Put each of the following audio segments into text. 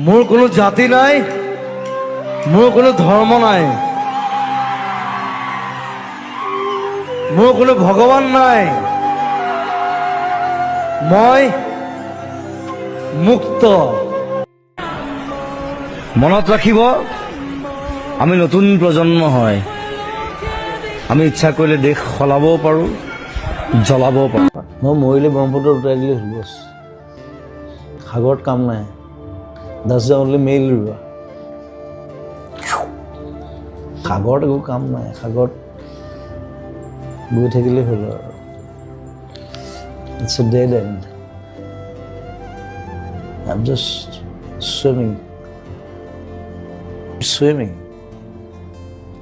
মোৰ কোনো জাতি নাই, মোৰ কোনো ধৰ্ম নাই, মোৰ কোনো ভগৱান নাই, মই মুক্ত। মনত ৰাখিব, আমি নতুন প্ৰজন্ম হয়। আমি ইচ্ছা কৰিলে দেশ সলাবও পাৰোঁ, জ্বলাবও পাৰোঁ। মই মৰিলে ব্ৰহ্মপুত্ৰত উটাই দিলে হ'ল বছ। সাগৰত কাম নাই। That's the only male river. সাগৰত একো কাম নাই, সাগৰত গৈ থাকিলে হ'ল আৰু। It's a dead end. I'm just swimming.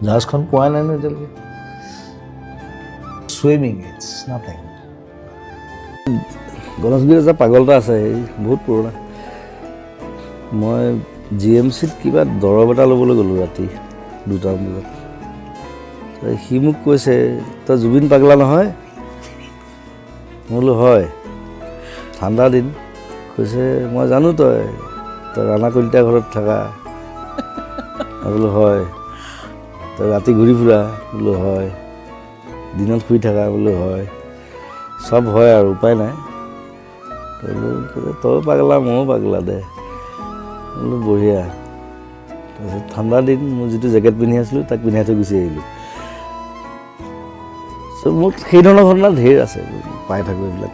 জাহাজখন পোৱা নাই ন এতিয়ালৈকে। Swimming, it's nothing. গণেশগুৰিত এটা পাগল এটা আছে, বহুত পুৰণা। মই GMCত কিবা দৰৱ এটা ল'বলৈ গ'লোঁ ৰাতি 2টামান বজাত। সি মোক কৈছে, তই জুবিন পাগলা নহয়? মই বোলো হয়। ঠাণ্ডা দিন। কৈছে, মই জানো তই ৰাণা কলিতা ঘৰত থাকা। মই বোলো হয়। তই ৰাতি ঘূৰি ফুৰা? বোলো হয়। দিনত শুই থাকা? বোলো হয়। চব হয় আৰু উপায় নাই। তই পাগলা, ময়ো পাগলা দে। বোলো বঢ়িয়া। তাৰপিছত ঠাণ্ডা দিন, মই যিটো জেকেট পিন্ধি আছিলোঁ তাক পিন্ধাই থৈ গুচি আহিলোঁ। চ' মোৰ সেই ধৰণৰ ঘটনা ঢেৰ আছে, পাই থাকোঁ এইবিলাক।